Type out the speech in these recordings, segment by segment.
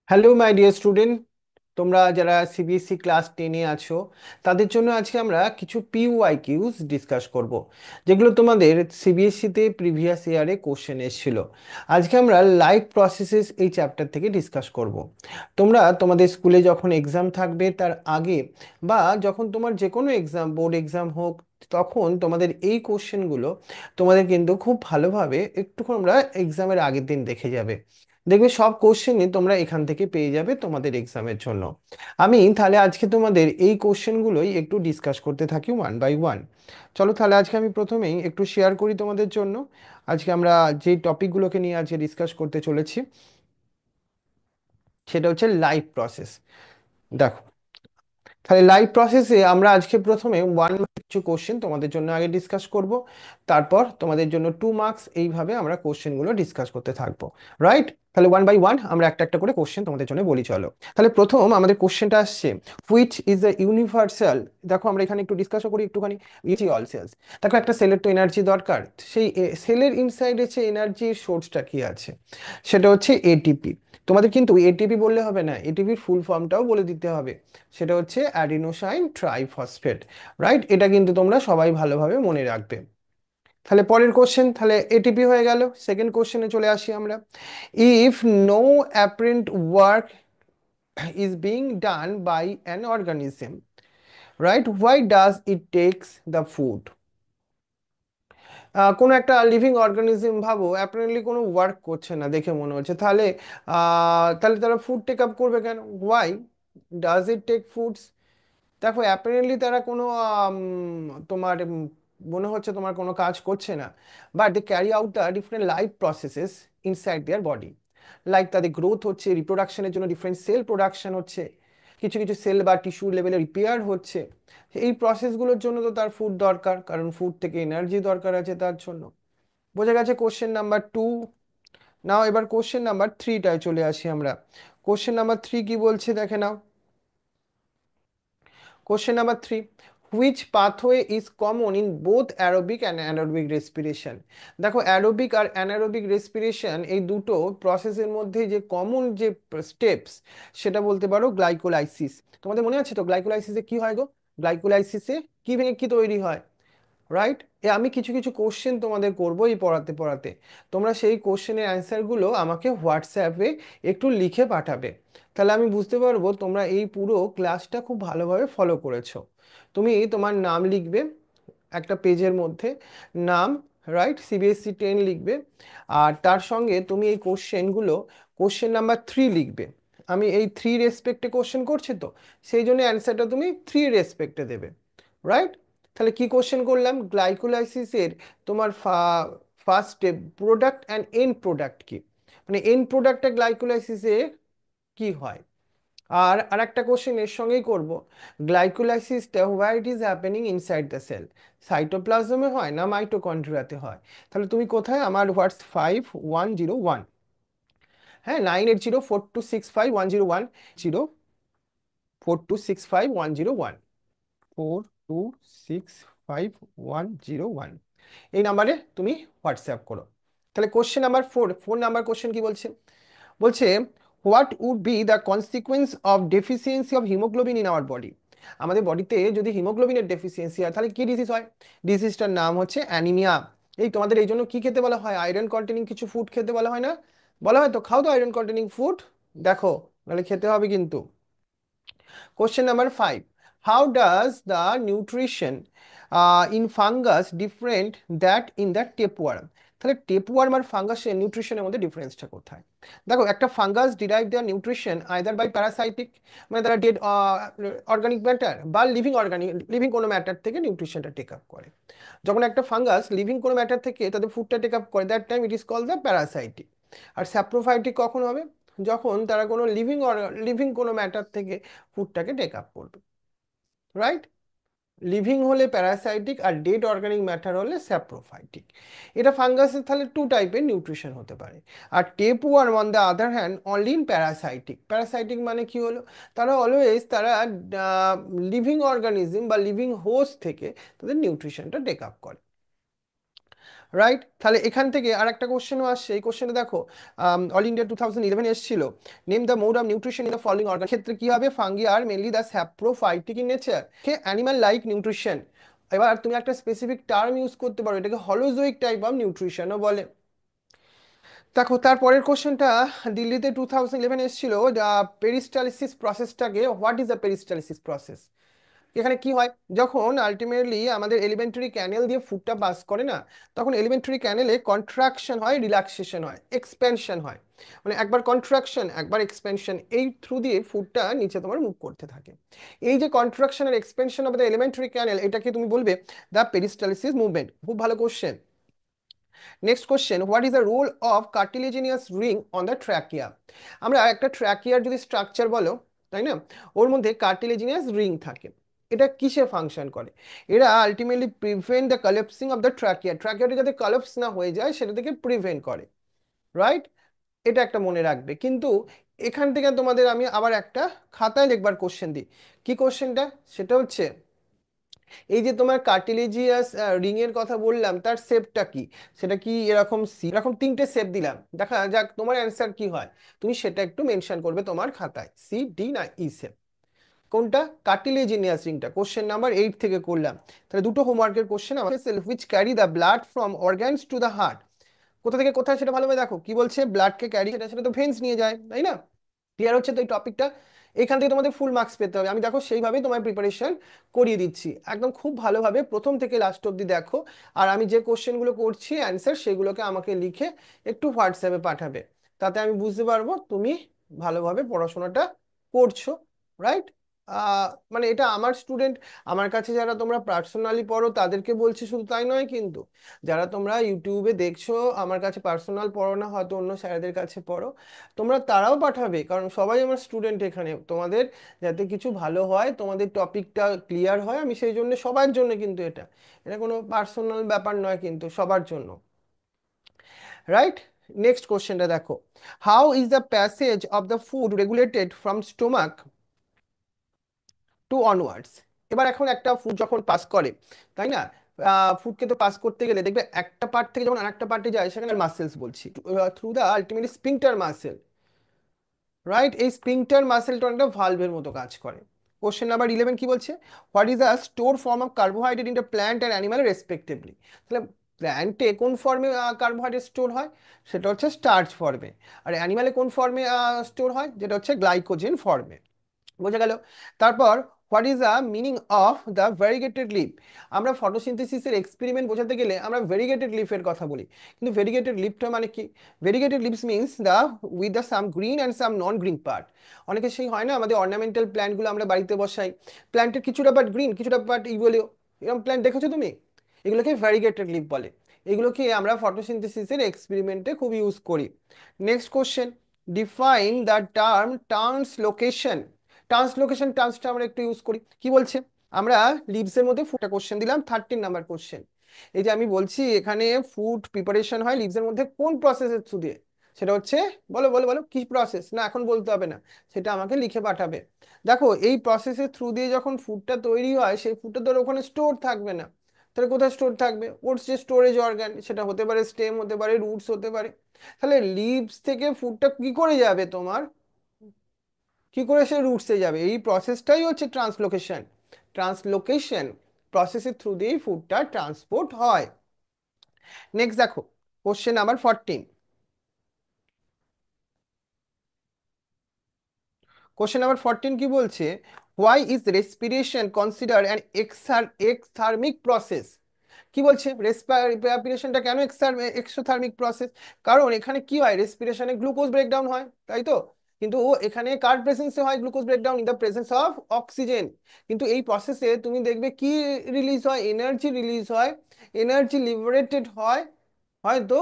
Hello my dear student, তোমরা যারা CBSE class 10-এ আছো তাদের জন্য আজকে আমরা কিছু পিওয়াইকিউস ডিসকাস করব, যেগুলো তোমাদের সিবিএসসিতে প্রিভিয়াস ইয়ারে কোশ্চেন এসেছিল। আজকে আমরা লাইফ প্রসেসেস এই চ্যাপ্টার থেকে ডিসকাস করব। তোমরা তোমাদের স্কুলে যখন এক্সাম থাকবে তার আগে বা যখন তোমার যে কোনো এক্সাম, বোর্ড এক্সাম হোক, তখন তোমাদের এই কোশ্চেনগুলো তোমাদের কিন্তু খুব ভালোভাবে একটু আমরা এক্সামের আগের দিন দেখে যাবে। দেখবে সব কোশ্চেনই তোমরা এখান থেকে পেয়ে যাবে তোমাদের এক্সামের জন্য। আমি তাহলে আজকে তোমাদের এই কোশ্চেনগুলোই একটু ডিসকাস করতে থাকি ওয়ান বাই ওয়ান। চলো তাহলে আজকে আমি প্রথমেই একটু শেয়ার করি তোমাদের জন্য। আজকে আমরা যে টপিকগুলোকে নিয়ে আজকে ডিসকাস করতে চলেছি সেটা হচ্ছে লাইফ প্রসেস। দেখো, তাহলে লাইভ প্রসেসে আমরা আজকে প্রথমে কিছু কোশ্চেন তোমাদের জন্য আগে ডিসকাস করব, তারপর তোমাদের জন্য 2 মার্কস, এইভাবে আমরা কোশ্চেনগুলো ডিসকাস করতে থাকবো। রাইট? তাহলে ওয়ান বাই ওয়ান আমরা একটা একটা করে কোশ্চেন তোমাদের জন্য বলি, চলো। তাহলে প্রথম আমাদের কোশ্চেনটা আসছে, হুইচ ইজ দ্য ইউনিভার্সাল। দেখো আমরা এখানে একটু ডিসকাসও করি একটুখানি। Easy all cells. দেখো একটা সেলের তো এনার্জি দরকার, সেই সেলের ইনসাইডে যে এনার্জির সোর্সটা কি আছে, সেটা হচ্ছে এটিপি। তোমাদের কিন্তু এটিপি বললে হবে না, এটিপির ফুল ফর্মটাও বলে দিতে হবে। সেটা হচ্ছে অ্যাডিনোসাইন ট্রাইফসফেট। রাইট? এটা কিন্তু তোমরা সবাই ভালোভাবে মনে রাখবে। তাহলে পরের কোশ্চেন, তাহলে এটিপি হয়ে গেল। সেকেন্ড কোশ্চেনে চলে আসি আমরা। If no apparent work is being done by an organism, right, why does it takes the food. কোনো একটা লিভিং অর্গানিজম ভাবো, অ্যাপারেন্টলি কোনো ওয়ার্ক করছে না দেখে মনে হচ্ছে, তাহলে তাহলে তারা ফুড টেক আপ করবে কেন? Why does it take foods. দেখো অ্যাপারেন্টলি তারা কোনো তোমার মনে হচ্ছে তোমার কোনো কাজ করছে না, but they carry out the different life processes inside their body. Like তাদের গ্রোথ হচ্ছে, রিপ্রোডাকশনের জন্য ডিফারেন্ট সেল প্রোডাকশন হচ্ছে, কিছু কিছু সেল বা টিস্যু লেভেলে রিপেয়ার হচ্ছে। এই প্রসেসগুলোর জন্য তো তার ফুড দরকার, কারণ ফুড থেকে এনার্জি দরকার আছে তার জন্য। বোঝা গেছে কোশ্চেন নাম্বার 2। নাও এবার কোশ্চেন নাম্বার 3টায় চলে আসি আমরা। কোশ্চেন নাম্বার 3 কি বলছে দেখে নাও। Question number 3. Which pathway is common in both aerobic and anaerobic respiration? দেখো অ্যারোবিক আর অ্যানারোবিক রেসপিরেশন এই দুটো প্রসেসের মধ্যে যে কমন যে স্টেপস, সেটা বলতে পারো গ্লাইকোলাইসিস। তোমাদের মনে আছে তো গ্লাইকোলাইসিসে কি হয় গো? গ্লাইকোলাইসিসে কি ভেঙে কি তৈরি হয়? রাইট? আমি কিছু কিছু কোশ্চেন তোমাদের করবো এই পড়াতে পড়াতে। তোমরা সেই কোশ্চেনের অ্যান্সারগুলো আমাকে হোয়াটসঅ্যাপে একটু লিখে পাঠাবে, তাহলে আমি বুঝতে পারবো তোমরা এই পুরো ক্লাসটা খুব ভালোভাবে ফলো করেছো। তুমি তোমার নাম লিখবে একটা পেজের মধ্যে, নাম, রাইট, সিবিএসসি 10 লিখবে, আর তার সঙ্গে তুমি এই কোশ্চেনগুলো, কোশ্চেন নাম্বার 3 লিখবে। আমি এই 3 রেসপেক্টে কোশ্চেন করছি তো, সেই জন্য অ্যান্সারটা তুমি 3 রেসপেক্টে দেবে। রাইট? তাহলে কি কোশ্চেন করলাম, গ্লাইকোলাইসিসের তোমার first step, product and end product কি, মানে এন্ড প্রোডাক্টটা গ্লাইকোলাইসিসে কি হয়। আর আরেকটা কোশ্চেন এর সঙ্গেই করব, গ্লাইকোলাইসিসটা where it is happening inside the cell, সাইটোপ্লাজমে হয় না মাইটোকন্ড্রিয়াতে হয়। তাহলে তুমি কোথায়, আমার হোয়াটস 5101, হ্যাঁ, 9804265101, 9804265101, 4265 101, এই নাম্বারে তুমি হোয়াটসঅ্যাপ করো। তাহলে কোশ্চেন নাম্বার 4, 4 নাম্বার কোশ্চেন কি বলছে, বলছে what would be the consequence of deficiency of haemoglobin in our body. আমাদের বডিতে যদি হিমোগ্লোবিনের ডেফিসিয়েন্সি হয় তাহলে কি ডিজিজ হয়? ডিজিজটার নাম হচ্ছে অ্যানিমিয়া। এই তোমাদের এই জন্য কি খেতে বলা হয়? আয়রন কন্টেনিং কিছু ফুড খেতে বলা হয় না? বলা হয় তো, খাও তো আয়রন কন্টেনিং ফুড, দেখো, নাহলে খেতে হবে কিন্তু। Question number 5. How does the nutrition in fungus different that in the tapeworm? তাহলে টেপওয়ার্ম আর ফাঙ্গাসের নিউট্রিশনের মধ্যে ডিফারেন্সটা কোথায়? দেখো একটা fungus derive their nutrition either by parasitic, মানে তারা ডেড অর্গানিক ম্যাটার, বা লিভিং কোনো ম্যাটার থেকে নিউট্রিশনটা টেক আপ করে। যখন একটা ফাঙ্গাস লিভিং কোনো ম্যাটার থেকে তাদের ফুডটা টেক আপ করে, that time it is called the parasitic. আর স্যাপ্রোফাইটিক কখন হবে? যখন তারা কোনো লিভিং কোনো ম্যাটার থেকে ফুডটাকে টেক আপ করবে। রাইট? লিভিং হলে প্যারাসাইটিক আর ডেড অর্গানিক ম্যাটার হলে স্যাপ্রোফাইটিক। এটা ফাঙ্গাসের তাহলে 2 টাইপের নিউট্রিশন হতে পারে। আর tapeworm on the other hand only in parasitic. Parasitic মানে কি হলো, তারা অলওয়েজ তারা লিভিং অর্গানিজম বা লিভিং হোস্ট থেকে তাদের নিউট্রিশনটা টেক আপ করে। রাইট? তাহলে এখান থেকে আর একটা কোশ্চেনও আসছে, এই কোশ্চেনে দেখো অল ইন্ডিয়া 2011 এসেছিল, name the mode of nutrition in the following organ, ক্ষেত্রে কি হবে, ফাঙ্গি আর mainly the saprophytic in nature, animal like nutrition. এবার তুমি একটা স্পেসিফিক টার্ম ইউজ করতে পারো, এটাকে হলোজোইক টাইপ অফ নিউট্রিশনও বলে। দেখো তারপরের কোশ্চেনটা, দিল্লিতে 2011 এসেছিল, পেরিস্টালিসিস প্রসেসটাকে, what is the peristalsis process. এখানে কি হয়, যখন আলটিমেটলি আমাদের এলিমেন্টারি ক্যানেল দিয়ে ফুডটা পাস করে না, তখন এলিমেন্টারি ক্যানেলে কন্ট্রাকশন হয়, রিল্যাক্সেশন হয়, এক্সপেনশন হয়, মানে একবার কন্ট্রাকশন একবার এক্সপেনশন, এই থ্রু দিয়ে ফুডটা নিচে তোমার মুভ করতে থাকে। এই যে কন্ট্রাকশন আর expansion of the alimentary canal, এটাকে তুমি বলবে দ্য পেরিস্টালিসিস মুভমেন্ট। খুব ভালো question. Next question, what is the role of cartilaginous ring on the trachea. আমরা একটা ট্র্যাকিয়ার যদি স্ট্রাকচার বলো, তাই না, ওর মধ্যে কার্টিলেজিনিয়াস রিং থাকে। এটা কিসে ফাংশন করে, এরা ultimately prevent the collapsing of the trachea, ট্র্যাকিয়াটা যাতে কলাপস না হয়ে যায় সেটা থেকে প্রিভেন্ট করে। রাইট? এটা একটা মনে রাখবে। কিন্তু এখান থেকে তোমাদের আমি আবার একটা খাতায় লিখবার কোশ্চেন দিই। কি কোশ্চেনটা, সেটা হচ্ছে, এই যে তোমার কার্টিলেজিয়াস রিং এর কথা বললাম, তার শেপটা কি, সেটা কি এরকম সি, এরকম তিনটে শেপ দিলাম, দেখা যাক তোমার অ্যান্সার কি হয়। তুমি সেটা একটু মেনশন করবে তোমার খাতায়, সি, ডি না ই শেপ। কোনটা, কার্টিলেজিনিয়াস রিংটা, কোশ্চেন নাম্বার 8 থেকে করলাম। তাহলে দুটো হোমওয়ার্কের কোশ্চেন আমাদের, self which carry the blood from organs to the heart, কোথা থেকে কোথায় সেটা ভালোভাবে দেখো, কি বলছে, ব্লাডকে ক্যারি, সেটা সেটা তো ভেন্স নিয়ে যায়, তাই না। ক্লিয়ার হচ্ছে তো এই টপিকটা। এখান থেকে তোমাদের ফুল মার্কস পেতে হবে, আমি দেখো সেইভাবেই তোমার প্রিপারেশন করিয়ে দিচ্ছি, একদম খুব ভালোভাবে প্রথম থেকে লাস্ট অব্দি দেখো। আর আমি যে কোশ্চেনগুলো করছি অ্যান্সার, সেগুলোকে আমাকে লিখে একটু হোয়াটসঅ্যাপে পাঠাবে, তাতে আমি বুঝতে পারবো তুমি ভালোভাবে পড়াশোনাটা করছো। রাইট? মানে এটা আমার স্টুডেন্ট, আমার কাছে যারা তোমরা পার্সোনালি পড়ো তাদেরকে বলছি শুধু, তাই নয় কিন্তু, যারা তোমরা ইউটিউবে দেখছো, আমার কাছে পার্সোনাল পড়ো না, হয়তো অন্য স্যারদের কাছে পড়ো, তোমরা তারাও পাঠাবে, কারণ সবাই আমার স্টুডেন্ট এখানে। তোমাদের যাতে কিছু ভালো হয়, তোমাদের টপিকটা ক্লিয়ার হয়, আমি সেই জন্য, সবার জন্য কিন্তু এটা, এটা কোনো পার্সোনাল ব্যাপার নয়, কিন্তু সবার জন্য। রাইট? নেক্সট কোশ্চেনটা দেখো, how is the passage of the food regulated from stomach to onwards. এবার এখন একটা ফুড যখন পাস করে, তাই না, ফুডকে তো পাস করতে গেলে দেখবে একটা পার্ট থেকে যখন আরেকটা পার্টে যায়, সেখানে মাসেলস বলছি, through the ultimately sphincter muscle. Right? এই স্পিংটার মাসেলটা অনেকটা ভালভের মতো কাজ করে। কোশ্চেন নাম্বার 11 কি বলছে, what is the store form of carbohydrate in the plant and animal respectively. তাহলে প্ল্যান্টে কোন ফর্মে কার্বোহাইড্রেট স্টোর হয়, সেটা হচ্ছে স্টার্চ ফর্মে, আর অ্যানিমালে কোন ফর্মে স্টোর হয়, যেটা হচ্ছে গ্লাইকোজেন ফর্মে। বোঝা গেল? তারপর, what is the meaning of the variegated leaf. আমরা ফটোসিনথেসিসের এক্সপেরিমেন্ট বোঝাতে গেলে আমরা ভেরিগেটেড লিফের কথা বলি, কিন্তু ভেরিগেটেড লিফটা মানে কি, variegated leaves means the with the some green and some non green part. অনেকে সেই হয় না, আমাদের অর্নামেন্টাল প্ল্যান্টগুলো আমরা বাড়িতে বসাই, প্ল্যান্টের কিছুটা পার্ট গ্রিন কিছুটা পার্ট ইয়েলো, এরকম প্ল্যান্ট দেখেছো তুমি, এগুলোকে ভ্যারিগেটেড লিফ বলে। এগুলোকে আমরা ফটোসিনথেসিসের এক্সপেরিমেন্টে খুব ইউজ করি। Next question, define the term translocation. Translocation টার্মসটা আমরা একটু ইউজ করি, কি বলছে, আমরা লিভসের মধ্যে ফুডটা কোশ্চেন দিলাম, 13 নাম্বার কোশ্চেন। এই যে আমি বলছি এখানে ফুড প্রিপারেশন হয় লিভসের মধ্যে কোন প্রসেসের থ্রু দিয়ে, সেটা হচ্ছে, বলো বলো বলো কি প্রসেস, না এখন বলতে হবে না, সেটা আমাকে লিখে পাঠাবে। দেখো এই প্রসেসের থ্রু দিয়ে যখন ফুডটা তৈরি হয়, সেই ফুডটা তো আর ওখানে স্টোর থাকবে না, তাহলে কোথায় স্টোর থাকবে, ওর যে স্টোরেজ অর্গান, সেটা হতে পারে স্টেম, হতে পারে রুটস, হতে পারে। তাহলে লিভস থেকে ফুডটা কি করে যাবে তোমার, কি করে সে রুটসে যাবে, এই প্রসেসটাই হচ্ছে ট্রান্সলোকেশন। ট্রান্সলোকেশন প্রসেসের থ্রু দিয়েই ফুডটা ট্রান্সপোর্ট হয়। নেক্সট দেখো, কোশ্চেন নাম্বার 14। কোশ্চেন নাম্বার 14 কি বলছে, why is respiration consider an exothermic process. কি বলছে, রেসপিরেশনটা কেন এক্সোথার্মিক প্রসেস, কারণ এখানে কি হয়, রেসপিরেশনে গ্লুকোজ ব্রেকডাউন হয়, তাই তো, কিন্তু এখানে কার প্রেজেন্সে হয় glucose breakdown, in the presence of oxygen. কিন্তু এই প্রসেসে তুমি দেখবে কি রিলিজ হয়, এনার্জি রিলিজ হয়, এনার্জি লিবারেটেড হয়, হয়তো।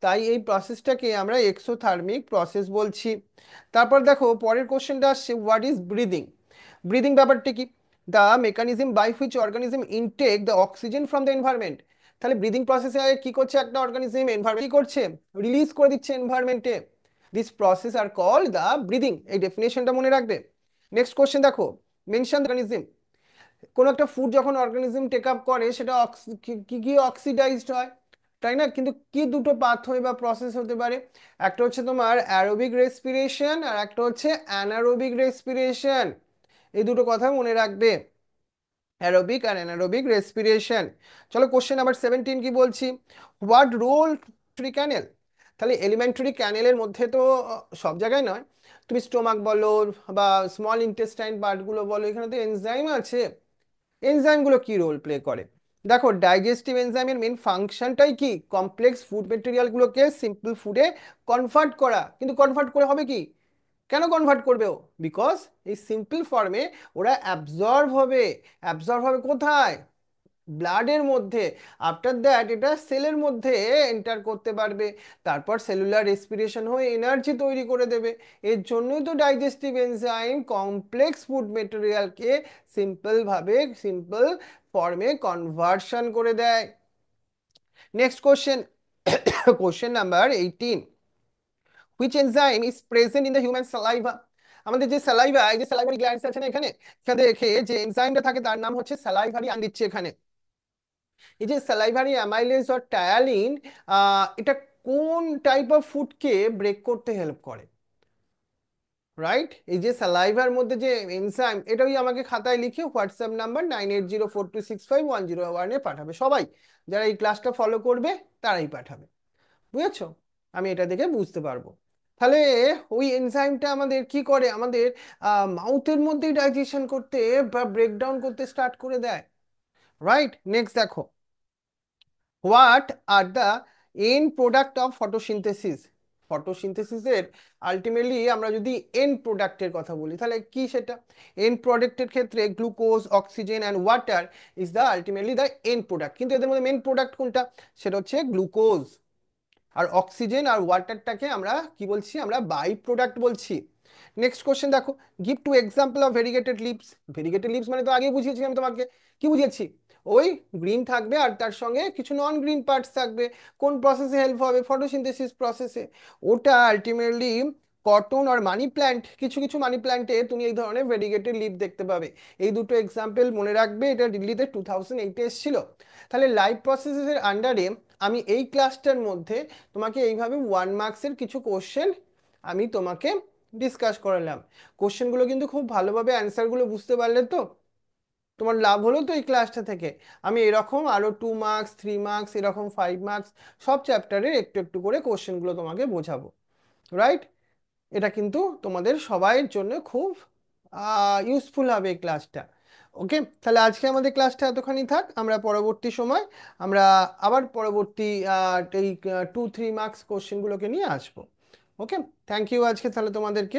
তাই এই প্রসেসটাকে আমরা এক্সোথার্মিক প্রসেস বলছি। তারপর দেখো পরের কোশ্চেনটা আসছে, হোয়াট ইজ ব্রিদিং। ব্রিদিং ব্যাপারটা কি, the mechanism by which organism intake the oxygen from the environment. তাহলে ব্রিদিং প্রসেসে কি করছে একটা অর্গানিজম, এনভায়রনমেন্ট কি করছে, রিলিজ করে দিচ্ছে এনভায়রনমেন্টে, this process are called the breathing. এই ডেফিনেশনটা মনে রাখবে। নেক্সট কোশ্চেন দেখো, মেনশন অর্গানিজম। কোন একটা ফুড যখন অর্গানিজম টেক আপ করে, সেটা কি কি অক্সিডাইজড হয়, তাই না? কিন্তু কি দুটো পাথওয়ে বা প্রসেস হতে পারে? একটা হচ্ছে তোমার অ্যারোবিক রেসপিরেশন আর একটা হচ্ছে অ্যানারোবিক রেসপিরেশন। এই দুটো কথা মনে রাখবে, অ্যারোবিক আর অ্যানারোবিক রেসপিরেশন। চলো কোশ্চেন নাম্বার 17 কি বলছি, হোয়াট রোল ক্যানেল। তাহলে এলিমেন্টারি ক্যানেলের মধ্যে তো সব জায়গায় নয়, তুমি স্টোমাক বলো বা স্মল ইন্টেস্টাইন পার্টগুলো বলো, এখানে তো এনজাইম আছে। এনজাইমগুলো কি রোল প্লে করে? দেখো, ডাইজেস্টিভ এনজাইমের মেন ফাংশনটাই কি, কমপ্লেক্স ফুড মেটেরিয়ালগুলোকে সিম্পল ফুডে কনভার্ট করা। কিন্তু কনভার্ট করে হবে কি, কেন কনভার্ট করবে ও? বিকজ এই সিম্পল ফর্মে ওরা অ্যাবজর্ব হবে কোথায়? ব্লাডের মধ্যে। আফটার দ্যাট এটা সেলের মধ্যে এন্টার করতে পারবে, তারপর সেলুলার রেসপিরেশন হয়ে এনার্জি তৈরি করে দেবে। এর জন্যই তো ডাইজেস্টিভ এনজাইম কমপ্লেক্স ফুড মেটেরিয়ালকে সিম্পল ফর্মে কনভার্সন করে দেয়। Next question, question number 18, which enzyme is present in the human saliva. আমাদের যে সালাইভা, এই যে সালাইভারি গ্ল্যান্ডস আছে না এখানে, এখানে দেখে যে এনজাইমটা থাকে তার নাম হচ্ছে সালাইভারি আন দিচ্ছে এখানে। এই যে স্যালাইভারি অ্যামাইলেজ আর টায়ালিন, এটা কোন টাইপ অফ ফুডকে ব্রেক করতে হেল্প করে? রাইট, এই যে স্যালাইভার মধ্যে যে এনজাইম, এটাই আমাকে খাতায় লিখে হোয়াটসঅ্যাপ নাম্বার 9804265101 পাঠাবে সবাই। যারা এই ক্লাসটা ফলো করবে তারাই পাঠাবে, বুঝেছো? আমি এটা দেখে বুঝতে পারবো। তাহলে ওই এনজাইমটা আমাদের কি করে, আমাদের মাউথের মধ্যেই ডাইজেশন করতে বা ব্রেকডাউন করতে স্টার্ট করে দেয়। রাইট, নেক্সট দেখো, what are the end product of photosynthesis. ফটোসিনথেসিসের আলটিমেটলি আমরা যদি এন্ড প্রোডাক্টের কথা বলি তাহলে কি সেটা? এন্ড প্রোডাক্টের ক্ষেত্রে glucose, oxygen and water is the ultimately the end product. কিন্তু এদের মধ্যে মেন প্রোডাক্ট কোনটা? সেটা হচ্ছে গ্লুকোজ। আর অক্সিজেন আর ওয়াটারটাকে আমরা কি বলছি, আমরা বাই প্রোডাক্ট বলছি। নেক্সট কোশ্চেন দেখো, give two example of variegated leaves. Variegated leaves মানে তো আগে বুঝিয়েছি আমি তোমাকে, কি বুঝিয়েছি? ওই গ্রিন থাকবে আর তার সঙ্গে কিছু নন গ্রিন পার্টস থাকবে। কোন প্রসেসে হেল্প হবে? ফটোসিনথেসিস প্রসেসে। ওটা আলটিমেটলি কটন আর মানি প্ল্যান্ট, কিছু কিছু মানি প্ল্যান্টে তুমি এই ধরনের ভেরিগেটেড লিভ দেখতে পাবে। এই দুটো এক্সাম্পল মনে রাখবে, এটা দিল্লিতে 2008 এসেছিল। তাহলে লাইভ প্রসেসের আন্ডারে আমি এই ক্লাসটার মধ্যে তোমাকে এইভাবে 1 মার্কসের কিছু কোশ্চেন আমি তোমাকে ডিসকাস করালাম। কোশ্চেনগুলো কিন্তু খুব ভালোভাবে অ্যান্সারগুলো বুঝতে পারলে তো তোমার লাভ হলো তো এই ক্লাসটা থেকে। আমি এরকম আরো 2 মার্কস, 3 মার্কস, এরকম 5 মার্কস সব চ্যাপ্টারের একটু একটু করে কোশ্চেনগুলো তোমাকে বোঝাবো। রাইট, এটা কিন্তু তোমাদের সবাইয়ের জন্য খুব ইউজফুল হবে এই ক্লাসটা। ওকে, তাহলে আজকে আমাদের ক্লাসটা এতখানি থাক। আমরা পরবর্তী সময় আমরা আবার পরবর্তী এই 2-3 মার্কস কোশ্চেনগুলোকে নিয়ে আসবো। ওকে, থ্যাংক ইউ আজকে তাহলে তোমাদেরকে।